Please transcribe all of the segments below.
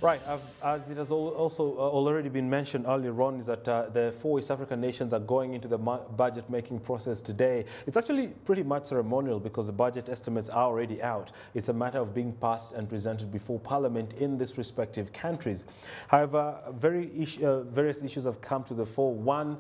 Right, as it has also already been mentioned earlier on, is that the 4 East African nations are going into the budget-making process today. It's actually pretty much ceremonial because the budget estimates are already out. It's a matter of being passed and presented before Parliament in these respective countries. However, various issues have come to the fore, one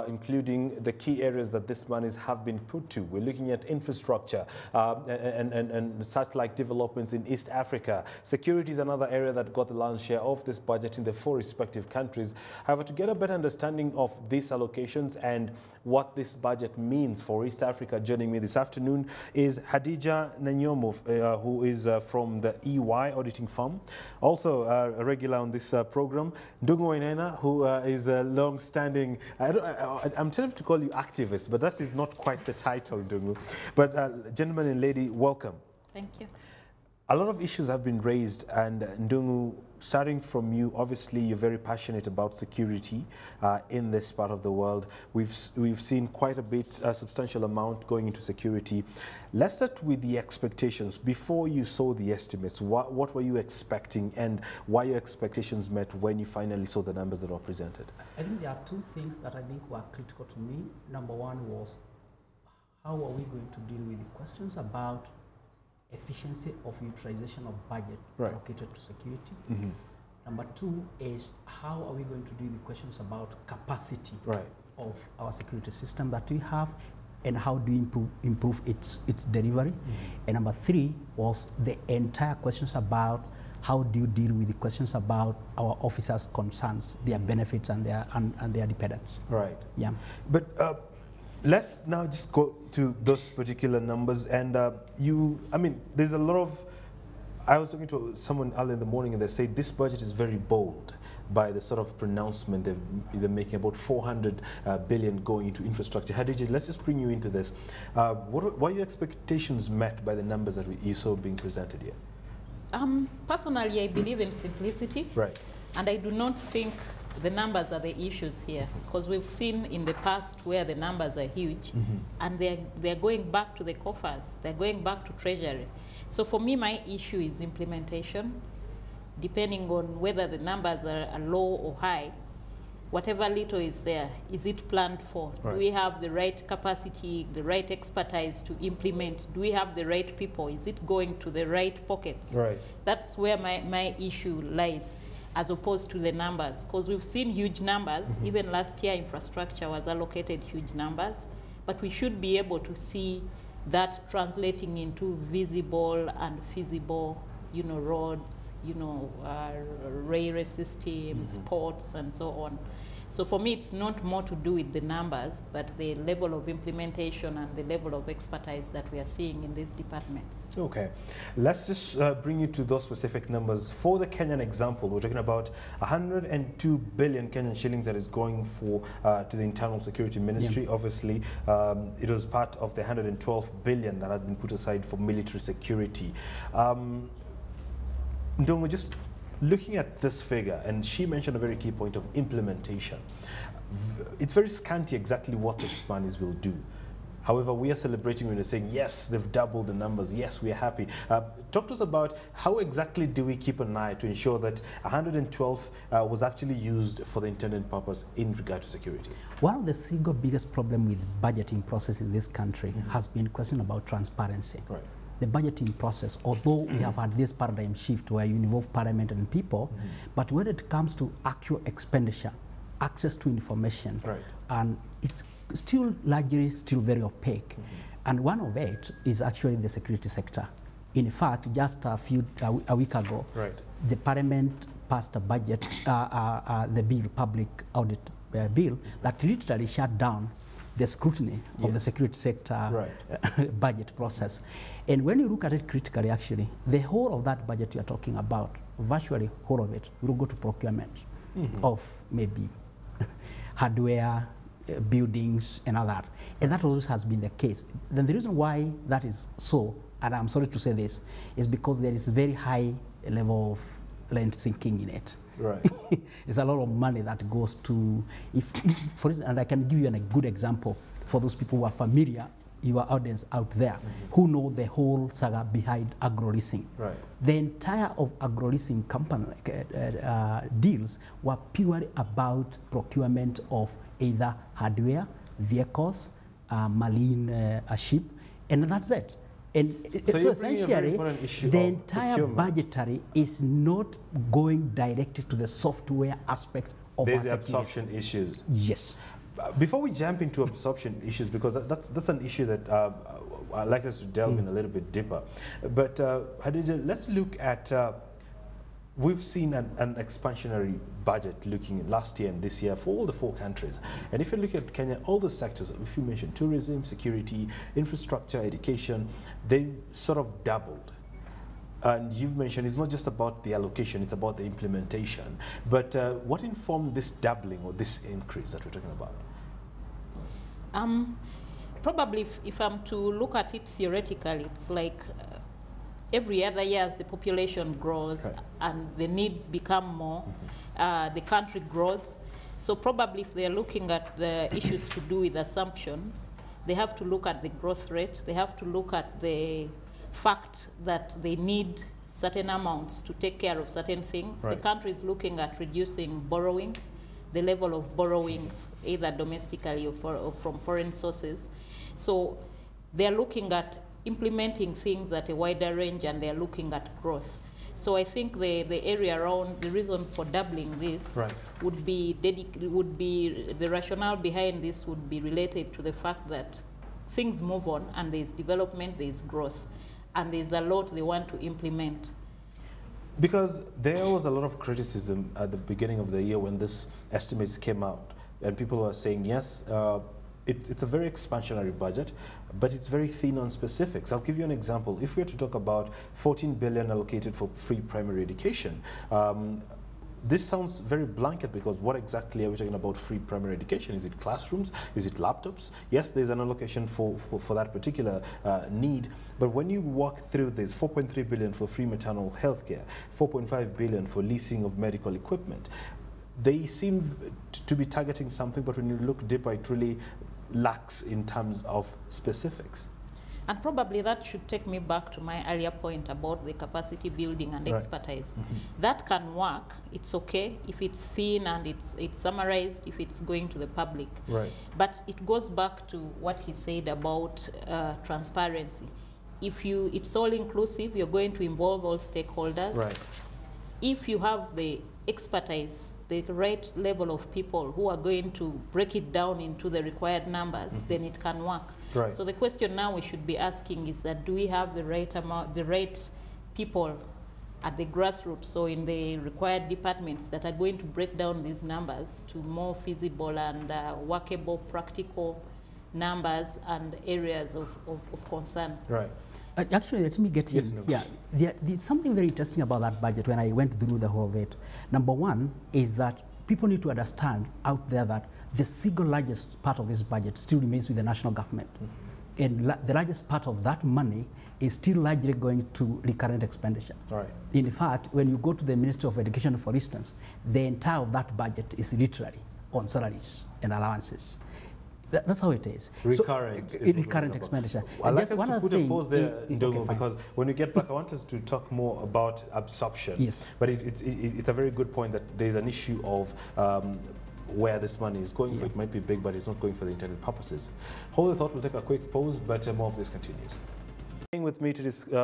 including the key areas that these monies have been put to. We're looking at infrastructure and such like developments in East Africa. Security is another area that got the lion's share of this budget in the 4 respective countries. However, to get a better understanding of these allocations and what this budget means for East Africa, joining me this afternoon is Hadija Nanyomo, who is from the EY auditing firm, also a regular on this program. Ndung'u Wainaina, who is a long-standing, I'm tempted to call you activist, but that is not quite the title, Ndung'u. But gentlemen and lady, welcome. Thank you. A lot of issues have been raised, and Ndung'u, starting from you, obviously you're very passionate about security in this part of the world. We've seen quite a substantial amount going into security. Let's start with the expectations. Before you saw the estimates, what were you expecting, and why your expectations met when you finally saw the numbers that were presented? I think there are two things that I think were critical to me. Number one was, how are we going to deal with the questions about efficiency of utilization of budget allocated to security. Number two is, how are we going to deal with questions about capacity of our security system that we have, and how do we improve its delivery? And number three was the entire questions about how do you deal with the questions about our officers' concerns, their benefits and their dependents. Right. Yeah. But let's now just go to those particular numbers. And there's a lot of, I was talking to someone early in the morning and they say this budget is very bold by the sort of pronouncement they're making, about 400 billion going into infrastructure. Hadija, let's just bring you into this. What are your expectations met by the numbers that you saw being presented here? Personally, I believe in simplicity. Right. And I do not think the numbers are the issues here, because we've seen in the past where the numbers are huge, and they're going back to the coffers, they're going back to treasury. So for me, my issue is implementation. Depending on whether the numbers are low or high, whatever little is there, is it planned for? Right. Do we have the right capacity, the right expertise to implement? Do we have the right people? Is it going to the right pockets? Right. That's where my issue lies, as opposed to the numbers, because we've seen huge numbers. Even last year, infrastructure was allocated huge numbers, but we should be able to see that translating into visible and feasible, roads, railway systems, ports, and so on. So for me, it's not more to do with the numbers, but the level of implementation and the level of expertise that we are seeing in these departments. Okay. Let's just bring you to those specific numbers. For the Kenyan example, we're talking about 102 billion Kenyan shillings that is going to the Internal Security Ministry. Yeah. Obviously, it was part of the 112 billion that had been put aside for military security. Ndung'u, just looking at this figure, and she mentioned a very key point of implementation. It's very scanty exactly what these monies will do. However, we are celebrating when we're saying, yes, they've doubled the numbers, yes, we are happy. Talk to us about how exactly do we keep an eye to ensure that 112 was actually used for the intended purpose in regard to security? One of the single biggest problem with budgeting process in this country has been question about transparency. Right. The budgeting process, although we have had this paradigm shift where you involve parliament and people, but when it comes to actual expenditure, access to information, and it's still largely very opaque. And one of it is actually the security sector. In fact, just a week ago, the parliament passed a budget, the bill, public audit bill, that literally shut down the scrutiny of the security sector budget process. And when you look at it critically, actually, the whole of that budget you're talking about, virtually whole of it, will go to procurement of maybe hardware, buildings, and all that. And that always has been the case. Then the reason why that is so, and I'm sorry to say this, is because there is very high level of rent sinking in it. Right. It's a lot of money that goes to, if for instance, and I can give you a good example for those people who are familiar your audience out there who know the whole saga behind agro-leasing. Right. The entire of agro-leasing company deals were purely about procurement of either hardware, vehicles, marine ship, and that's it. And so essentially, the entire budgetary is not going directly to the software aspect of there's the absorption issues. Yes. Before we jump into absorption issues, because that's an issue that I'd like us to delve in a little bit deeper. But Hadija, let's look at, we've seen an expansionary budget looking last year and this year for all the 4 countries. And if you look at Kenya, all the sectors, if you mention tourism, security, infrastructure, education, they've sort of doubled. And you've mentioned it's not just about the allocation, it's about the implementation. But what informed this doubling or this increase that we're talking about? Probably if I'm to look at it theoretically, it's like every other year as the population grows and the needs become more, the country grows. So probably if they're looking at the issues to do with assumptions, they have to look at the growth rate, they have to look at the fact that they need certain amounts to take care of certain things. The country is looking at reducing borrowing, the level of borrowing either domestically or from foreign sources. So they're looking at implementing things at a wider range, and they're looking at growth. So I think the area around, the reason for doubling this would be the rationale behind this would be related to the fact that things move on and there's development, there's growth, and there's a lot they want to implement. Because there was a lot of criticism at the beginning of the year when this estimates came out, and people were saying, yes, it's a very expansionary budget, but it's very thin on specifics. I'll give you an example. If we were to talk about 14 billion allocated for free primary education, this sounds very blanket, because what exactly are we talking about free primary education? Is it classrooms? Is it laptops? Yes, there's an allocation for that particular need, but when you walk through this, 4.3 billion for free maternal health care, 4.5 billion for leasing of medical equipment, they seem to be targeting something, but when you look deeper, it really lacks in terms of specifics. And probably that should take me back to my earlier point about the capacity building and expertise. That can work. It's okay if it's thin and it's summarized, if it's going to the public. But it goes back to what he said about transparency. If it's all inclusive, you're going to involve all stakeholders. If you have the expertise, the right level of people who are going to break it down into the required numbers, then it can work. So the question now we should be asking is that, do we have the right amount, the right people at the grassroots, so in the required departments, that are going to break down these numbers to more feasible and workable, practical numbers and areas of concern? Actually, let me get in. There's something very interesting about that budget when I went through the whole of it. Number one is that people need to understand out there that the single largest part of this budget still remains with the national government. And the largest part of that money is still largely going to recurrent expenditure. In fact, when you go to the Ministry of Education, for instance, the entire of that budget is literally on salaries and allowances. That's how it is. Recurrent expenditure. I'd like us to put a pause there, Ndung'u, because when we get back, I want us to talk more about absorption. But it's a very good point that there's an issue of where this money is going for. It might be big, but it's not going for the intended purposes. Hold the thought, we'll take a quick pause, but more of this continues. With me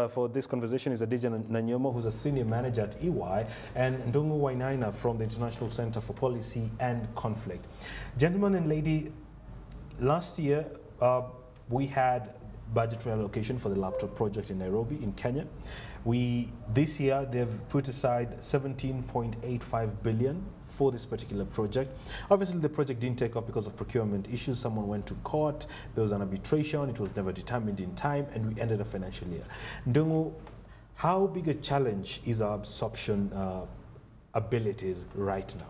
for this conversation is Hadija Nanyomo, who's a senior manager at EY, and Ndung'u Wainaina from the International Center for Policy and Conflict. Gentlemen and lady, last year we had budgetary allocation for the laptop project in Nairobi in Kenya. This year they've put aside 17.85 billion for this particular project. Obviously the project didn't take off because of procurement issues. Someone went to court, there was an arbitration, it was never determined in time, and we ended a financial year. Ndung'u, how big a challenge is our absorption abilities right now?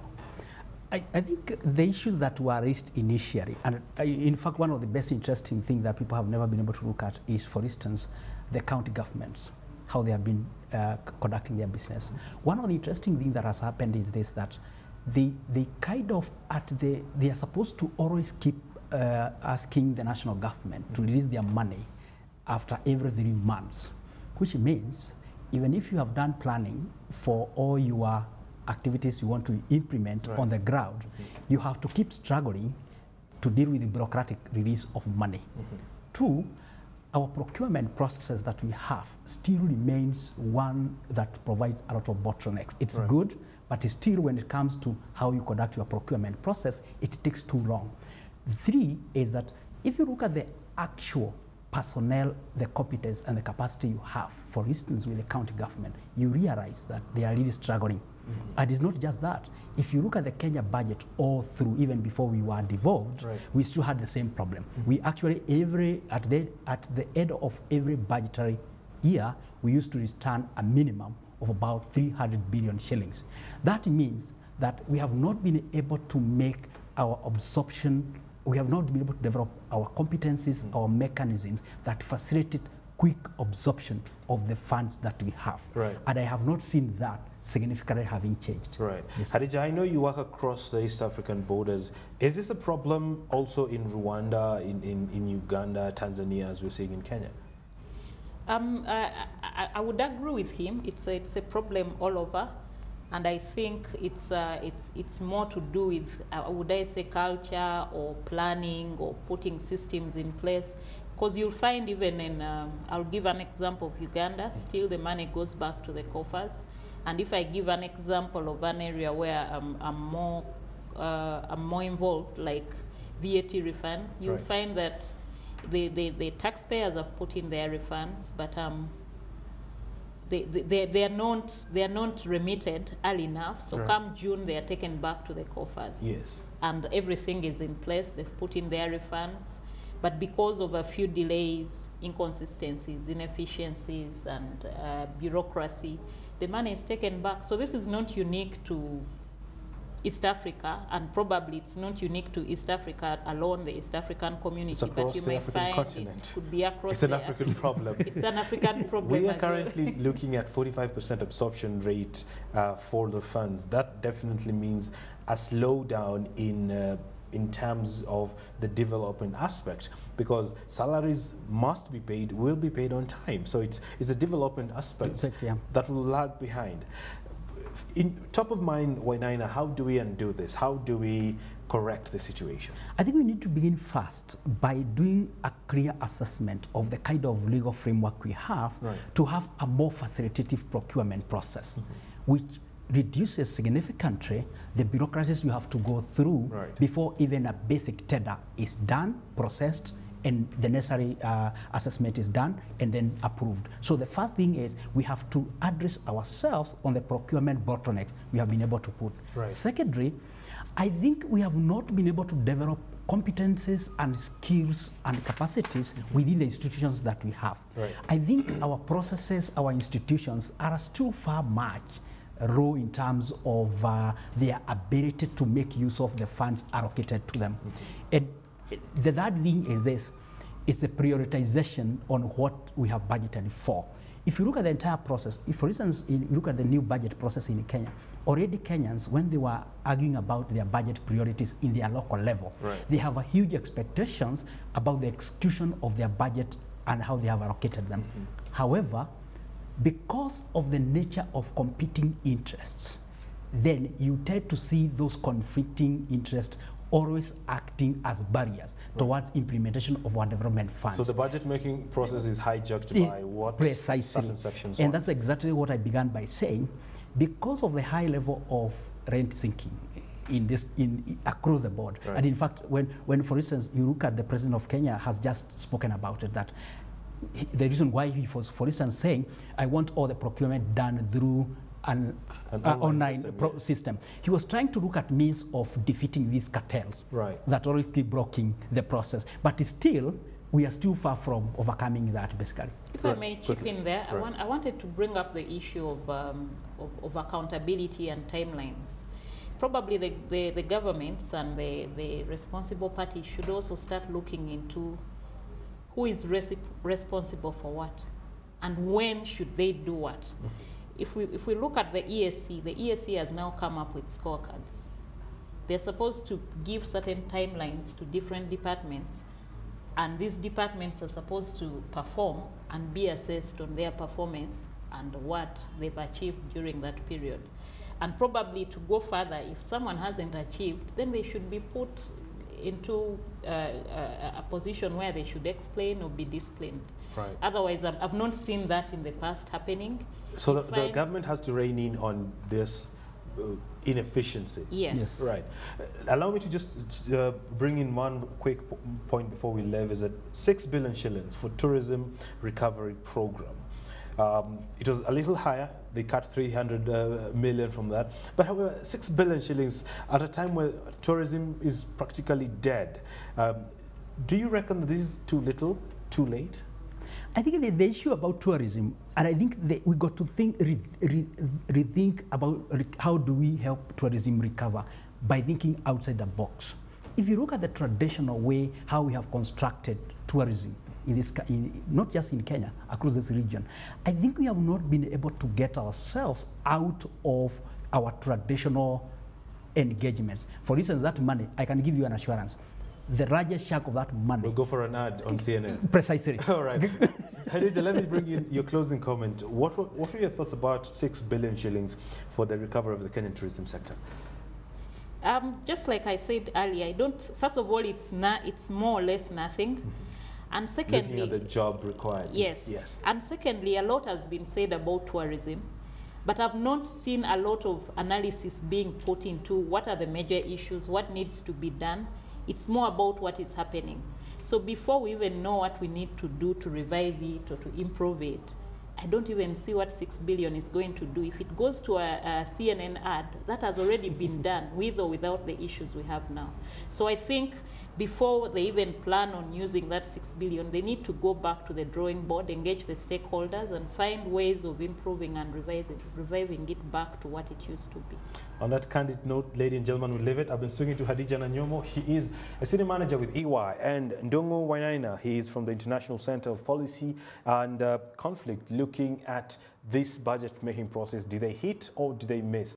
I think the issues that were raised initially, and in fact one of the best interesting things that people have never been able to look at is, for instance, the county governments, how they have been conducting their business. One of the interesting things that has happened is this, that they kind of they are supposed to always keep asking the national government to release their money after every 3 months, which means even if you have done planning for all your activities you want to implement on the ground, you have to keep struggling to deal with the bureaucratic release of money. 2, our procurement processes that we have still remains one that provides a lot of bottlenecks. It's good, but it's still, when it comes to how you conduct your procurement process, it takes too long. 3 is that if you look at the actual personnel, the competence and the capacity you have, for instance, with the county government, you realize that they are really struggling. And it's not just that. If you look at the Kenya budget all through, even before we were devolved, we still had the same problem. We actually, at the end of every budgetary year, we used to return a minimum of about 300 billion shillings. That means that we have not been able to make our absorption, we have not been able to develop our competencies, our mechanisms that facilitate quick absorption of the funds that we have. And I have not seen that significantly having changed. Yes. Hadija, I know you work across the East African borders. Is this a problem also in Rwanda, in Uganda, Tanzania, as we're seeing in Kenya? I would agree with him. It's a problem all over, and I think it's more to do with would I say culture or planning or putting systems in place. Because you'll find even in, I'll give an example of Uganda, still the money goes back to the coffers. And if I give an example of an area where I'm more involved, like VAT refunds, you'll find that the taxpayers have put in their refunds, but they are not remitted early enough. So come June, they are taken back to the coffers. Yes. And everything is in place. They've put in their refunds. But because of a few delays, inconsistencies, inefficiencies, and bureaucracy, the money is taken back. So this is not unique to East Africa, and probably it's not unique to East Africa alone, the East African community, but you may find it could be across. It's an African problem. It's an African problem. We are currently looking at 45% absorption rate for the funds. That definitely means a slowdown in terms of the development aspect, because salaries must be paid, will be paid on time. So it's a development aspect that will lag behind. In top of mind, Wainaina, how do we undo this? How do we correct the situation? I think we need to begin first by doing a clear assessment of the kind of legal framework we have to have a more facilitative procurement process, which reduces significantly the bureaucracies you have to go through before even a basic tender is done, processed, and the necessary assessment is done and then approved. So the first thing is we have to address ourselves on the procurement bottlenecks we have been able to put. Secondly, I think we have not been able to develop competencies and skills and capacities within the institutions that we have. I think our processes, our institutions are still far much raw in terms of their ability to make use of the funds allocated to them. And the third thing is this, is the prioritization on what we have budgeted for. If you look at the entire process, if for instance, you look at the new budget process in Kenya, already Kenyans, when they were arguing about their budget priorities in their local level, they have a huge expectations about the execution of their budget and how they have allocated them. However, because of the nature of competing interests, then you tend to see those conflicting interests always acting as barriers towards implementation of our development funds. So the budget making process is hijacked by what? Precisely. Certain sections and that's exactly what I began by saying. Because of the high level of rent sinking across the board, and in fact, when for instance, you look at the President of Kenya has just spoken about it, that the reason why he was, for instance, saying, I want all the procurement done through an online system. He was trying to look at means of defeating these cartels that always keep blocking the process. But still, we are still far from overcoming that, basically. If I may chip in there, I wanted to bring up the issue of accountability and timelines. Probably the governments and the responsible parties should also start looking into who is responsible for what, and when should they do what. If we look at the ESC has now come up with scorecards. they're supposed to give certain timelines to different departments, and these departments are supposed to perform and be assessed on their performance and what they've achieved during that period. And probably to go further, if someone hasn't achieved, then they should be put into a position where they should explain or be disciplined. Right. Otherwise, I've not seen that in the past happening. So the government has to rein in on this inefficiency. Yes. Right. Allow me to just bring in one quick point before we leave, is that 6 billion shillings for tourism recovery program. It was a little higher. They cut 300 million from that. But however, 6 billion shillings at a time where tourism is practically dead. Do you reckon that this is too little, too late? I think the issue about tourism, and I think we got to think, rethink about how do we help tourism recover by thinking outside the box. If you look at the traditional way how we have constructed tourism, not just in Kenya, across this region, I think we have not been able to get ourselves out of our traditional engagements. For instance, that money, I can give you an assurance, the largest chunk of that money. We'll go for an ad on CNN. Precisely. All right. Hadija, let me bring in your closing comment. What were your thoughts about 6 billion shillings for the recovery of the Kenyan tourism sector? Just like I said earlier, first of all, it's more or less nothing. Mm-hmm. And secondly, looking at the job required. Yes. Yes. And secondly, a lot has been said about tourism, but I've not seen a lot of analysis being put into what are the major issues, what needs to be done. It's more about what is happening. So before we even know what we need to do to revive it or to improve it, I don't even see what 6 billion is going to do. If it goes to a CNN ad, that has already been done with or without the issues we have now. So I think before they even plan on using that 6 billion, they need to go back to the drawing board, engage the stakeholders, and find ways of improving and reviving it back to what it used to be. On that candid note, ladies and gentlemen, we'll leave it. I've been speaking to Hadija Nanyomo. He is a senior manager with EY, and Ndung'u Wainaina. He is from the International Center of Policy and Conflict, looking at this budget-making process. Did they hit or did they miss?